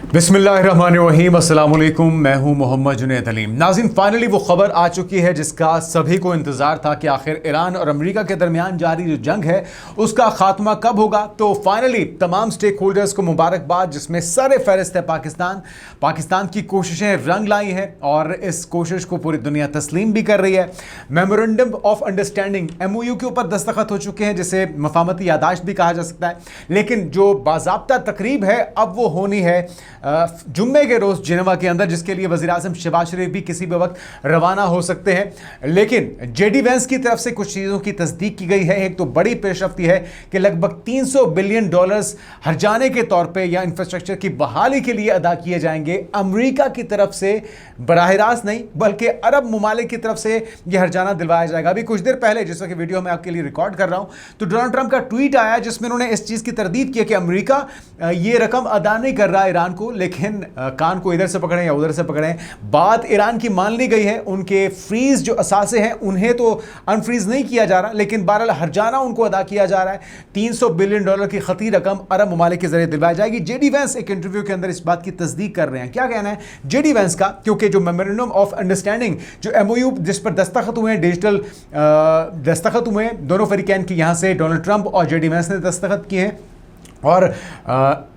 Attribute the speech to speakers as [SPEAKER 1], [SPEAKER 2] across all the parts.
[SPEAKER 1] बिस्मिल्लाहिर्रहमानिर्रहीम, अस्सलाम वालेकुम। मैं हूं मोहम्मद जुनैद अलीम। नाज़रीन, फाइनली वो खबर आ चुकी है जिसका सभी को इंतज़ार था कि आखिर ईरान और अमेरिका के दरमियान जारी जो जंग है उसका खात्मा कब होगा। तो फाइनली तमाम स्टेक होल्डर्स को मुबारकबाद, जिसमें सर फहरिस्त है पाकिस्तान की कोशिशें रंग लाई हैं और इस कोशिश को पूरी दुनिया तस्लीम भी कर रही है। मेमोरेंडम ऑफ अंडरस्टैंडिंग MOU के ऊपर दस्तखत हो चुके हैं, जिसे मफामती यादाश्त भी कहा जा सकता है। लेकिन जो बाज़ाब्ता तकरीब है अब वो होनी है जुम्मे के रोज़ जिनेवा के अंदर, जिसके लिए वज़ीर आज़म शहबाज शरीफ भी किसी भी वक्त रवाना हो सकते हैं। लेकिन JD Vance की तरफ से कुछ चीज़ों की तस्दीक की गई है। एक तो बड़ी पेशरफ्ती है कि लगभग $300 बिलियन हर्जाने के तौर पे या इंफ्रास्ट्रक्चर की बहाली के लिए अदा किए जाएंगे अमेरिका की तरफ से, बराह रास्त नहीं बल्कि अरब ममालिक की तरफ से यह हर्जाना दिलवाया जाएगा। अभी कुछ देर पहले, जिस वक्त वीडियो मैं आपके लिए रिकॉर्ड कर रहा हूं, तो डोनाल्ड ट्रंप का ट्वीट आया जिसमें उन्होंने इस चीज़ की तरदीद की कि अमेरिका ये रकम अदा नहीं कर रहा ईरान को, लेकिन कान को इधर से पकड़ें या उधर से पकड़ें, बात ईरान की मान ली गई है। उनके फ्रीज जो असासे हैं उन्हें तो अनफ्रीज नहीं किया जा रहा, लेकिन बहरहाल हर्जाना उनको अदा किया जा रहा है। $300 बिलियन की खती रकम अरब ममालिक के जरिए दिलवाई जाएगी। JD Vance एक इंटरव्यू के अंदर इस बात की तस्दीक कर रहे हैं। क्या कहना है JD Vance का? क्योंकि जो मेमोरेंडम ऑफ अंडरस्टैंडिंग, जो MOU जिस पर दस्तखत हुए हैं, डिजिटल दस्तखत हुए हैं दोनों फरीकैन की, यहां से डोनाल्ड ट्रंप और JD Vance ने दस्तखत किए हैं और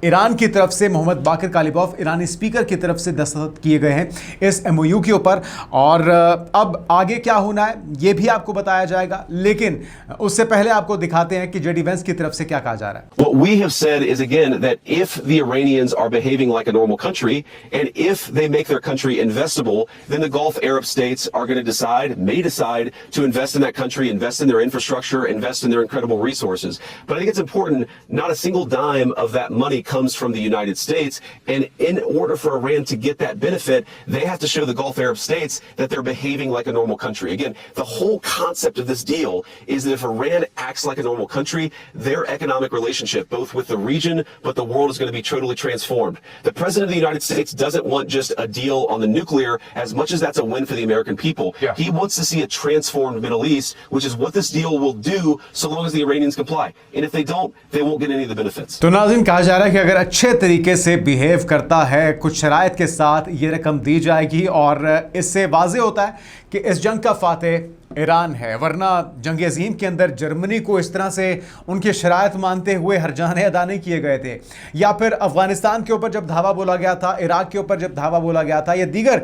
[SPEAKER 1] ईरान की तरफ से मोहम्मद बाकिर कालिबॉफ, ईरानी स्पीकर की तरफ से दस्तखत किए गए हैं इस MOU के ऊपर। और अब आगे क्या होना है ये भी आपको बताया जाएगा, लेकिन उससे पहले आपको दिखाते हैं कि JD Vance की तरफ से क्या कहा जा रहा है।
[SPEAKER 2] What we have said is again that if the Iranians are behaving like a normal country and if they make their country investable, then the Gulf Arab states are going to may decide to invest in that country, invest in their infrastructure, invest in their incredible resources. But I think it's important, not a single dime of that money comes from the United States, and in order for Iran to get that benefit, they have to show the Gulf Arab states that they're behaving like a normal country. Again, the whole concept of this deal is that if Iran acts like a normal country, their economic relationship, both with the region but the world, is going to be totally transformed. The President of the United States doesn't want just a deal on the nuclear, as much as that's a win for the American people. Yeah. He wants to see a transformed Middle East, which is what this deal will do so long as the Iranians comply. And if they don't, they won't get any of the benefits.
[SPEAKER 1] तो नाज़रीन, कहा जा रहा है कि अगर अच्छे तरीके से बिहेव करता है, कुछ शराइत के साथ ये रकम दी जाएगी और इससे वाज़ेह होता है कि इस जंग का फातेह ईरान है। वरना जंग अज़ीम के अंदर जर्मनी को इस तरह से उनके शराइत मानते हुए हर्जाने अदा नहीं किए गए थे, या फिर अफ़गानिस्तान के ऊपर जब धावा बोला गया था, इराक के ऊपर जब धावा बोला गया था, या दीगर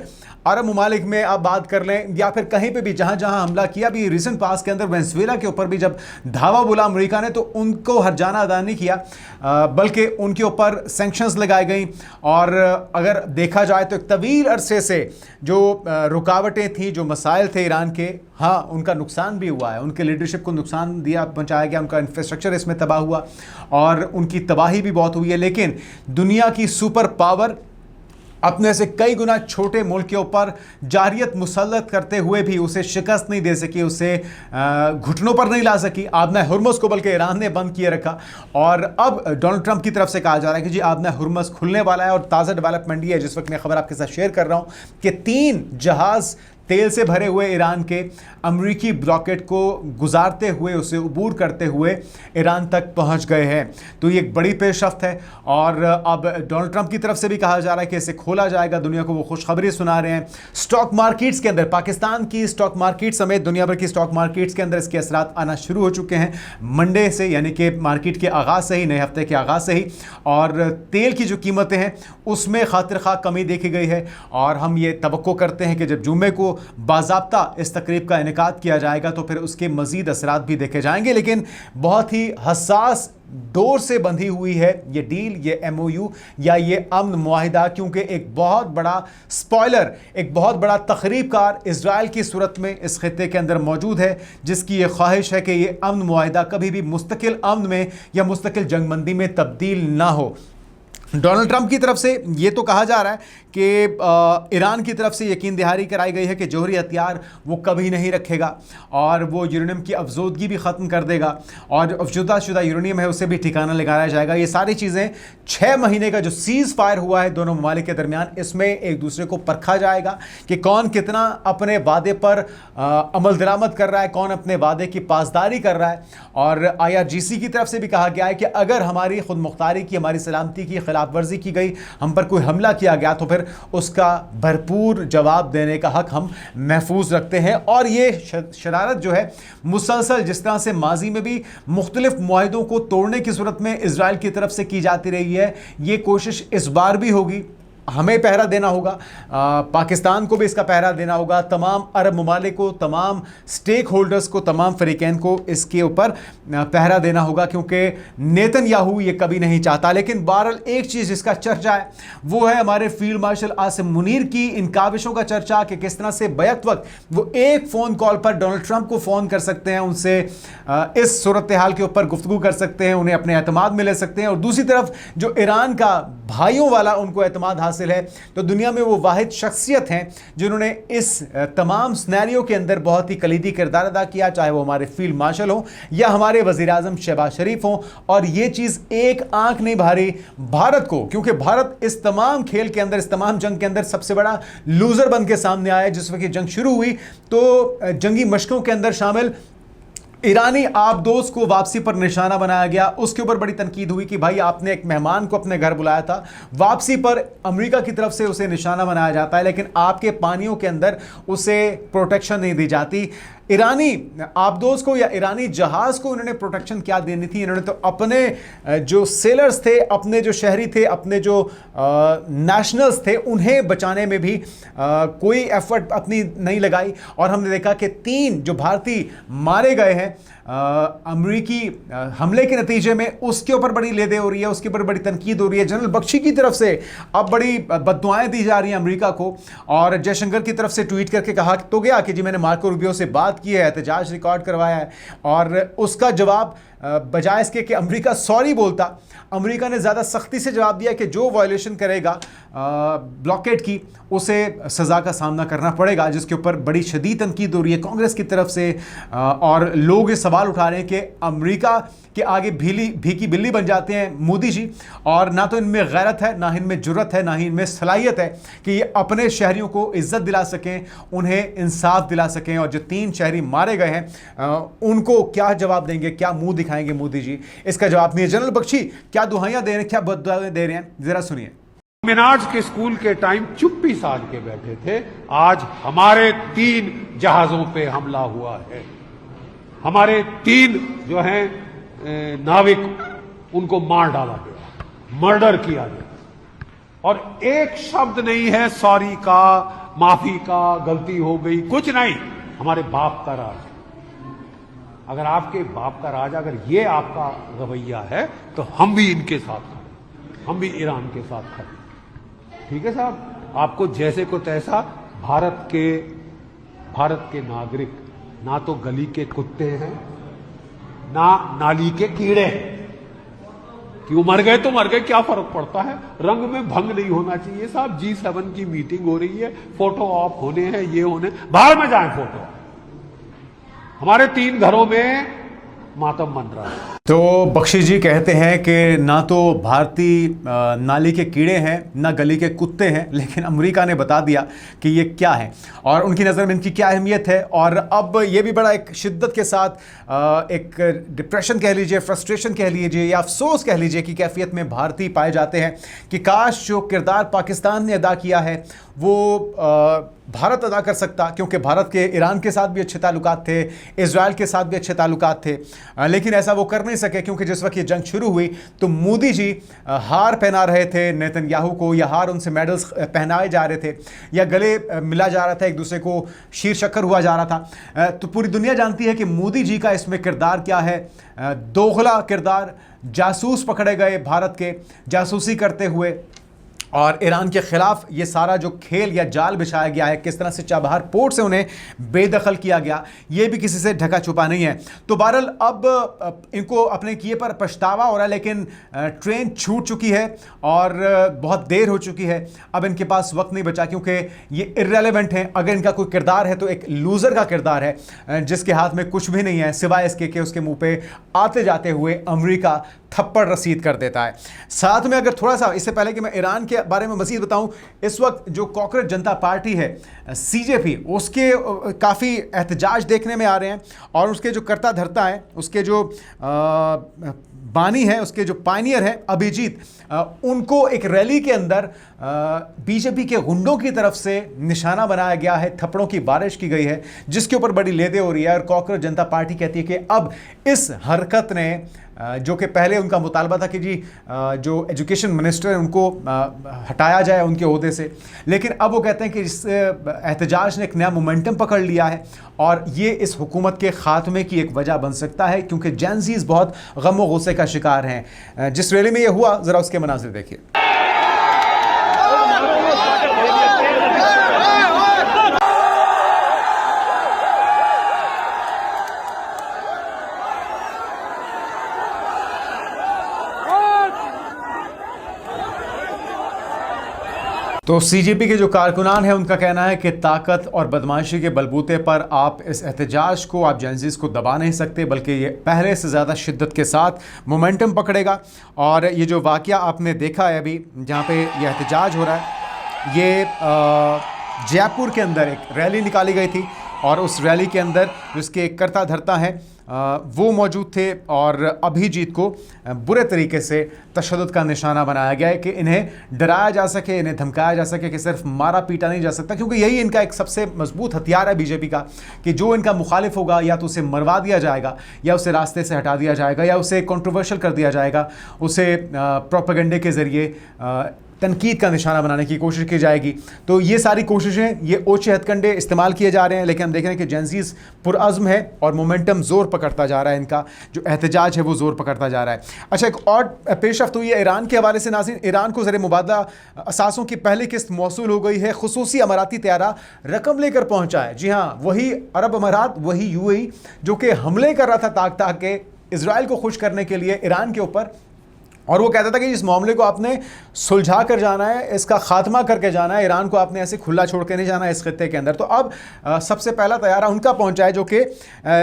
[SPEAKER 1] अरब ममालिक में आप बात कर लें, या फिर कहीं पे भी जहाँ जहाँ हमला किया, भी रिसेंट पास के अंदर वेनेज़ुएला के ऊपर भी जब धावा बोला अमेरिका ने, तो उनको हर्जाना अदा नहीं किया, बल्कि उनके ऊपर सैंक्शंस लगाई गई। और अगर देखा जाए तो एक तवील अरसे से जो रुकावटें थी, जो मसाइल थे ईरान के, हाँ उनका नुकसान भी हुआ है, उनके लीडरशिप को नुकसान पहुंचाया गया, उनका इंफ्रास्ट्रक्चर इसमें तबाह हुआ और उनकी तबाही भी बहुत हुई है। लेकिन दुनिया की सुपर पावर अपने से कई गुना छोटे मुल्क के ऊपर जारियत मुसल्लत करते हुए भी उसे शिकस्त नहीं दे सकी, उसे घुटनों पर नहीं ला सकी। आबना हुर्मुज़ को बल्कि ईरान ने बंद किए रखा। और अब डोनाल्ड ट्रंप की तरफ से कहा जा रहा है कि जी आबना हुर्मुज़ खुलने वाला है। और ताज़ा डेवलपमेंट ये है, जिस वक्त मैं खबर आपके साथ शेयर कर रहा हूँ, कि 3 जहाज़ तेल से भरे हुए ईरान के अमरीकी रॉकेट को गुजारते हुए, उसे अबूर करते हुए ईरान तक पहुंच गए हैं। तो ये एक बड़ी पेशरफ्त है। और अब डोनाल्ड ट्रंप की तरफ से भी कहा जा रहा है कि इसे खोला जाएगा, दुनिया को वो खुशखबरी सुना रहे हैं। स्टॉक मार्केट्स के अंदर, पाकिस्तान की स्टॉक मार्केट समेत दुनिया भर की स्टॉक मार्केट्स के अंदर इसके असरात आना शुरू हो चुके हैं मंडे से, यानी कि मार्केट के आगाज़ से ही, नए हफ्ते के आगाज़ से ही। और तेल की जो कीमतें हैं उसमें खातिर खा कमी देखी गई है। और हम ये तवक्को करते हैं कि जब जुम्मे को बाज़ाब्ता इस तकरीब का इनेकाद किया जाएगा तो फिर उसके मज़ीद असरात भी देखे जाएंगे। लेकिन बहुत ही हसास डोर से बंधी हुई है ये डील, ये MOU या ये अमन मुआहिदा, क्योंकि एक बहुत बड़ा स्पॉइलर, एक बहुत बड़ा तखरीबकार इजराइल की सूरत में इस खित्ते के अंदर मौजूद है, जिसकी ये ख्वाहिश है कि ये अमन मुआहिदा कभी भी मुस्तकिल अमन में या मुस्तकिल जंगबंदी में तब्दील ना हो। डोनाल्ड ट्रंप की तरफ से ये तो कहा जा रहा है कि ईरान की तरफ से यकीन दहारी कराई गई है कि जौहरी हथियार वो कभी नहीं रखेगा और वो यूरेनियम की अफजोदगी भी ख़त्म कर देगा और अफजुदा शुदा यूरेनियम है उसे भी ठिकाना लगाया जाएगा। ये सारी चीज़ें 6 महीने का जो सीज़ फायर हुआ है दोनों ममालिक के दरमियान, इसमें एक दूसरे को परखा जाएगा कि कौन कितना अपने वादे पर अमल दरामद कर रहा है, कौन अपने वादे की पासदारी कर रहा है। और IRGC की तरफ से भी कहा गया है कि अगर हमारी खुद मुख्तारी की, हमारी सलामती की खिलाफ खिलाफ वर्जी की गई, हम पर कोई हमला किया गया, तो फिर उसका भरपूर जवाब देने का हक हम महफूज रखते हैं। और ये शरारत जो है मुसलसल जिस तरह से माजी में भी मुख्तलिफ मुआहिदों को तोड़ने की सूरत में इजराइल की तरफ से की जाती रही है, ये कोशिश इस बार भी होगी। हमें पहरा देना होगा, पाकिस्तान को भी इसका पहरा देना होगा, तमाम अरब ममालिक को, तमाम स्टेक होल्डर्स को, तमाम फरीकैन को इसके ऊपर पहरा देना होगा, क्योंकि नेतन्याहू ये कभी नहीं चाहता। लेकिन बहरहाल एक चीज़ जिसका चर्चा है वो है हमारे फील्ड मार्शल आसिम मुनीर की इन काविशों का चर्चा कि किस तरह से बैक वक्त वो एक फ़ोन कॉल पर डोनाल्ड ट्रंप को फ़ोन कर सकते हैं, उनसे इस सूरत हाल के ऊपर गुफ्तगू कर सकते हैं, उन्हें अपने एतमाद में ले सकते हैं। और दूसरी तरफ जो ईरान का भाइयों वाला उनको एतमाद हासिल है, तो दुनिया में वो वाहिद शख्सियत हैं जिन्होंने इस तमाम स्नैरियो के अंदर बहुत ही कलीदी किरदार अदा किया, चाहे वो हमारे फील्ड मार्शल हो या हमारे वज़ीर आज़म शहबाज शरीफ हो। और ये चीज़ एक आंख नहीं भारी भारत को, क्योंकि भारत इस तमाम खेल के अंदर, इस तमाम जंग के अंदर सबसे बड़ा लूजर बन के सामने आया। जिस वक्त जंग शुरू हुई तो जंगी मशकों के अंदर शामिल ईरानी आबदोज को वापसी पर निशाना बनाया गया। उसके ऊपर बड़ी तनकीद हुई कि भाई आपने एक मेहमान को अपने घर बुलाया था, वापसी पर अमेरिका की तरफ से उसे निशाना बनाया जाता है, लेकिन आपके पानियों के अंदर उसे प्रोटेक्शन नहीं दी जाती। ईरानी आबदोज को या ईरानी जहाज़ को उन्होंने प्रोटेक्शन क्या देनी थी? इन्होंने तो अपने जो सेलर्स थे, अपने जो शहरी थे, अपने जो नेशनल्स थे, उन्हें बचाने में भी कोई एफर्ट अपनी नहीं लगाई। और हमने देखा कि 3 जो भारतीय मारे गए हैं अमरीकी हमले के नतीजे में, उसके ऊपर बड़ी लेदे हो रही है, उसके ऊपर बड़ी तनकीद हो रही है। जनरल बख्शी की तरफ से अब बड़ी बद्दुआएं दी जा रही हैं अमेरिका को, और जयशंकर की तरफ से ट्वीट करके कहा तो गया कि जी मैंने मार्को रूबियो से बात की है, एहतजाज रिकॉर्ड करवाया है। और उसका जवाब बजाय इसके कि अमेरिका सॉरी बोलता, अमेरिका ने ज़्यादा सख्ती से जवाब दिया कि जो वायलेशन करेगा ब्लॉकेड की उसे सज़ा का सामना करना पड़ेगा, जिसके ऊपर बड़ी शदीद तनकीद हो रही है कांग्रेस की तरफ से। और लोग ये सवाल उठा रहे हैं कि अमेरिका के आगे भीकी बिल्ली बन जाते हैं मोदी जी, और ना तो इनमें गैरत है, ना इनमें जुर्रत है, ना ही इनमें सलाहियत है कि ये अपने शहरियों को इज्जत दिला सकें, उन्हें इंसाफ दिला सकें। और जो 3 शहरी मारे गए हैं उनको क्या जवाब देंगे, क्या मुंह दिखाएंगे मोदी जी? इसका जवाब नहीं है। जनरल बख्शी क्या दुहाइयां दे रहे हैं, क्या बद्दुआएं दे रहे हैं, जरा सुनिए।
[SPEAKER 3] मिनाज के स्कूल के टाइम चुप्पी साध के बैठे थे, आज हमारे 3 जहाजों पे हमला हुआ है। हमारे 3 जो हैं नाविक, उनको मार डाला गया, मर्डर किया गया, और एक शब्द नहीं है सॉरी का, माफी का, गलती हो गई, कुछ नहीं। हमारे बाप का राज, अगर आपके बाप का राज, अगर ये आपका रवैया है तो हम भी इनके साथ खड़े, हम भी ईरान के साथ खड़े। ठीक है साहब, आपको जैसे को तैसा। भारत के नागरिक ना तो गली के कुत्ते हैं, ना नाली के कीड़े हैं। क्यों मर गए तो मर गए, क्या फर्क पड़ता है? रंग में भंग नहीं होना चाहिए साहब। G7 की मीटिंग हो रही है, फोटो ऑफ होने हैं, ये होने, बाहर में जाएं फोटो। हमारे 3 घरों में मातम मन रहा है।
[SPEAKER 1] तो बख्शी जी कहते हैं कि ना तो भारतीय नाली के कीड़े हैं, ना गली के कुत्ते हैं, लेकिन अमेरिका ने बता दिया कि ये क्या है और उनकी नज़र में इनकी क्या अहमियत है। और अब ये भी बड़ा एक शिद्दत के साथ एक डिप्रेशन कह लीजिए, फ्रस्ट्रेशन कह लीजिए, या अफसोस कह लीजिए कि कैफियत में भारतीय पाए जाते हैं कि काश जो किरदार पाकिस्तान ने अदा किया है वो भारत अदा कर सकता, क्योंकि भारत के ईरान के साथ भी अच्छे ताल्लुकात थे, इजराइल के साथ भी अच्छे ताल्लुकात थे, लेकिन ऐसा वो कर नहीं सके, क्योंकि जिस वक्त ये जंग शुरू हुई तो मोदी जी हार पहना रहे थे नेतन्याहू को, या हार उनसे मेडल्स पहनाए जा रहे थे, या गले मिला जा रहा था, एक दूसरे को शीर शक्कर हुआ जा रहा था। तो पूरी दुनिया जानती है कि मोदी जी का इसमें किरदार क्या है, दोगला किरदार। जासूस पकड़े गए भारत के, जासूसी करते हुए, और ईरान के ख़िलाफ़ ये सारा जो खेल या जाल बिछाया गया है, किस तरह से चाबहार पोर्ट से उन्हें बेदखल किया गया, ये भी किसी से ढका छुपा नहीं है। तो बहरहाल अब इनको अपने किए पर पछतावा हो रहा है, लेकिन ट्रेन छूट चुकी है और बहुत देर हो चुकी है। अब इनके पास वक्त नहीं बचा, क्योंकि ये इर्रेलेवेंट हैं। अगर इनका कोई किरदार है तो एक लूज़र का किरदार है, जिसके हाथ में कुछ भी नहीं है सिवाय इसके कि उसके मुँह पर आते जाते हुए अमेरिका थप्पड़ रसीद कर देता है। साथ में अगर थोड़ा सा इससे पहले कि मैं ईरान के बारे में मज़ीद बताऊं, इस वक्त जो कॉकरोच जनता पार्टी है CJP, उसके काफ़ी एहतजाज देखने में आ रहे हैं और उसके जो कर्ता धर्ता हैं, उसके जो बानी है, उसके जो पायनियर हैं अभिजीत, उनको एक रैली के अंदर बीजेपी के गुंडों की तरफ से निशाना बनाया गया है, थप्पड़ों की बारिश की गई है, जिसके ऊपर बड़ी लेदे हो रही है। और कॉकरोच जनता पार्टी कहती है कि अब इस हरकत ने, जो कि पहले उनका मुतालबा था कि जी जो एजुकेशन मिनिस्टर है उनको हटाया जाए उनके ओहदे से, लेकिन अब वो कहते हैं कि इस एहतजाज ने एक नया मोमेंटम पकड़ लिया है और ये इस हुकूमत के ख़ात्मे की एक वजह बन सकता है, क्योंकि जेनज़ीज़ बहुत गम व गुस्से का शिकार हैं। जिस रैली में ये हुआ, ज़रा उसके मनाज़िर देखिए। तो CJP के जो कारकुनान हैं उनका कहना है कि ताकत और बदमाशी के बलबूते पर आप इस एहतजाज को, आप जेनज़ीज़ को दबा नहीं सकते, बल्कि ये पहले से ज़्यादा शिद्दत के साथ मोमेंटम पकड़ेगा। और ये जो वाक़या आपने देखा है अभी, जहाँ पे ये एहतजाज हो रहा है, ये जयपुर के अंदर एक रैली निकाली गई थी और उस रैली के अंदर जिसके कर्ता धर्ता हैं वो मौजूद थे और अभिजीत को बुरे तरीके से तशद्दुद का निशाना बनाया गया है कि इन्हें डराया जा सके, इन्हें धमकाया जा सके, कि सिर्फ मारा पीटा नहीं जा सकता, क्योंकि यही इनका एक सबसे मजबूत हथियार है बीजेपी का, कि जो इनका मुखालिफ होगा या तो उसे मरवा दिया जाएगा, या उसे रास्ते से हटा दिया जाएगा, या उसे कंट्रोवर्शियल कर दिया जाएगा, उसे प्रोपेगेंडे के ज़रिए तनकीद का निशाना बनाने की कोशिश की जाएगी। तो ये सारी कोशिशें, ये ओछे हथकंडे इस्तेमाल किए जा रहे हैं, लेकिन हम देख रहे हैं कि जेनज़ीज़ पुरअज़्म है और मोमेंटम ज़ोर पकड़ता जा रहा है, इनका जो एहतजाज है वो ज़ोर पकड़ता जा रहा है। अच्छा, एक और पेशरफ्त हुई है ईरान के हवाले से। नाज़रीन, ईरान को ज़र मुबादला असासों की पहली किस्त मौसूल हो गई है। खुसूसी अमाराती तैयारा रकम लेकर पहुँचा है। जी हाँ, वही अरब अमारात, वही UAE जो कि हमले कर रहा था ताक ताक के इजराइल को खुश करने के लिए ईरान के ऊपर, और वो कहता था कि इस मामले को आपने सुलझा कर जाना है, इसका खात्मा करके जाना है, ईरान को आपने ऐसे खुला छोड़ के नहीं जाना है इस खित्ते के अंदर। तो अब सबसे पहला तैयारा उनका पहुंचा है, जो कि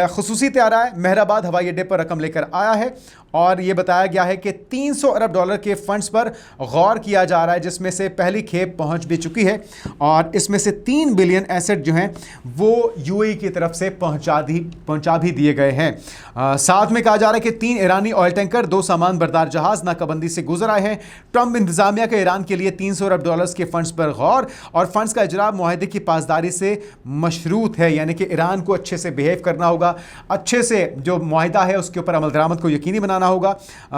[SPEAKER 1] खुसूसी तैयारा है, मेहराबाद हवाई अड्डे पर रकम लेकर आया है और ये बताया गया है कि $300 अरब के फंड्स पर गौर किया जा रहा है, जिसमें से पहली खेप पहुंच भी चुकी है और इसमें से 3 बिलियन एसेट जो हैं वो UAE की तरफ से पहुंचा भी दिए गए हैं। साथ में कहा जा रहा है कि 3 ईरानी ऑयल टैंकर, 2 सामान बरदार जहाज़ नाकाबंदी से गुजर आए हैं। ट्रंप इंतजामिया के ईरान के लिए $300 अरब के फंड्स पर गौर, और फंड्स का इजरा मुआहदे की पासदारी से मशरूत है, यानी कि ईरान को अच्छे से बिहेव करना होगा, अच्छे से जो मुआहदा है उसके ऊपर अमल दरामद को यकीनी बनाना होगा।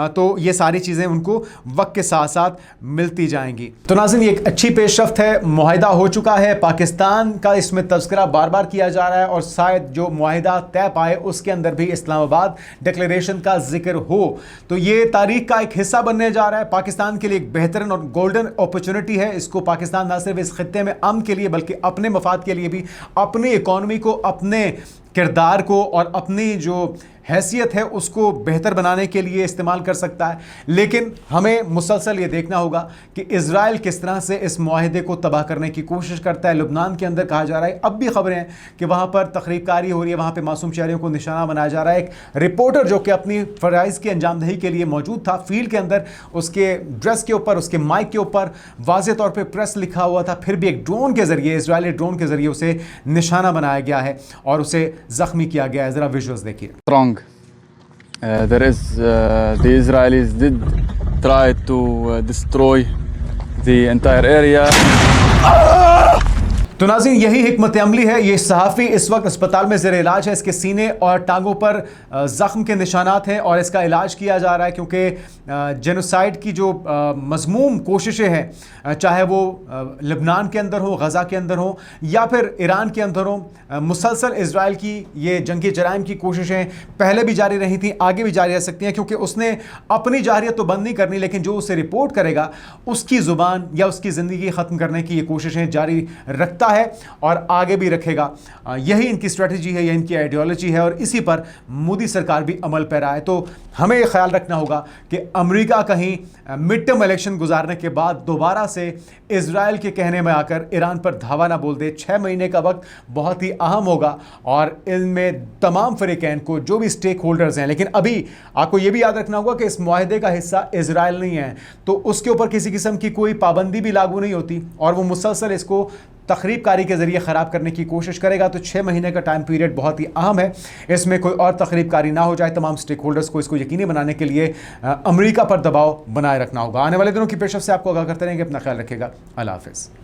[SPEAKER 1] तो ये सारी चीज़ें उनको वक्त के साथ साथ मिलती जाएंगी। तो नाज़रीन, ये एक अच्छी पेशरफ्त है, मुआहदा हो चुका है, पाकिस्तान का इसमें तज़किरा बार बार किया जा रहा है और शायद जो मुआहदा तय पाए उसके अंदर भी इस्लामाबाद डिक्लेरेशन का जिक्र हो। तो ये तारीख का एक हिस्सा बनने जा रहा है, पाकिस्तान के लिए एक बेहतरीन और गोल्डन अपॉर्चुनिटी है। इसको पाकिस्तान ना सिर्फ इस खित्ते में अमन के लिए बल्कि अपने मफाद के लिए भी, अपनी इकॉनमी को, अपने किरदार को और अपनी जो हैसियत है उसको बेहतर बनाने के लिए इस्तेमाल कर सकता है। लेकिन हमें मुसलसल ये देखना होगा कि इजराइल किस तरह से इस मुआहदे को तबाह करने की कोशिश करता है। लुबनान के अंदर कहा जा रहा है, अब भी खबरें हैं कि वहाँ पर तखरीबकारी हो रही है, वहाँ पर मासूम शहरियों को निशाना बनाया जा रहा है। एक रिपोर्टर जो कि अपनी फ़राइज़ की अंजामदही के लिए मौजूद था फील्ड के अंदर, उसके ड्रेस के ऊपर, उसके माइक के ऊपर वाज़ेह तौर पर प्रेस लिखा हुआ था, फिर भी एक ड्रोन के ज़रिए, इजरायली ड्रोन के ज़रिए उसे निशाना बनाया गया है और उसे ज़ख्मी किया गया है। ज़रा विजुअल्स देखिए।
[SPEAKER 4] There is the Israelis did try to destroy the entire area.
[SPEAKER 1] तो नाज़रीन, यही हिकमत अमली है। ये सहाफ़ी इस वक्त अस्पताल में ज़ेर इलाज है, इसके सीने और टांगों पर ज़ख्म के निशानात हैं और इसका इलाज किया जा रहा है, क्योंकि जेनोसाइड की जो मज़मूम कोशिशें हैं, चाहे वो लबनान के अंदर हो, गज़ा के अंदर हो या फिर ईरान के अंदर हो, मुसलसल इजराइल की ये जंगी जराइम की कोशिशें पहले भी जारी रही थी, आगे भी जारी रह सकती हैं, क्योंकि उसने अपनी जारियत तो बंद नहीं करनी, लेकिन जो उसे रिपोर्ट करेगा उसकी ज़ुबान या उसकी ज़िंदगी ख़त्म करने की ये कोशिशें जारी रखता रखता है और आगे भी रखेगा। यही इनकी स्ट्रेटजी है, यही इनकी आइडियोलॉजी है और इसी पर मोदी सरकार भी अमल पैरा है। तो हमें यह ख्याल रखना होगा कि अमेरिका कहीं मिड टर्म इलेक्शन गुजारने के बाद दोबारा से इजराइल के कहने में आकर ईरान पर धावा ना बोल दे। 6 महीने का वक्त बहुत ही अहम होगा और इनमें तमाम फ़रीक़ैन को, जो भी स्टेक होल्डर्स हैं, लेकिन अभी आपको यह भी याद रखना होगा कि इस मुआहदे का हिस्सा इजराइल नहीं है, तो उसके ऊपर किसी किस्म की कोई पाबंदी भी लागू नहीं होती और वो मुसलसल इसको तखरीबकारी के ज़रिए ख़राब करने की कोशिश करेगा। तो 6 महीने का टाइम पीरियड बहुत ही अहम है, इसमें कोई और तखरीबकारी ना हो जाए। तमाम स्टेक होल्डर्स को इसको यकीनी बनाने के लिए अमेरिका पर दबाव बनाए रखना होगा। आने वाले दिनों की पेशरफ से आपको आगाह करते रहेंगे। अपना ख्याल रखिएगा। अल्लाह हाफ़िज़।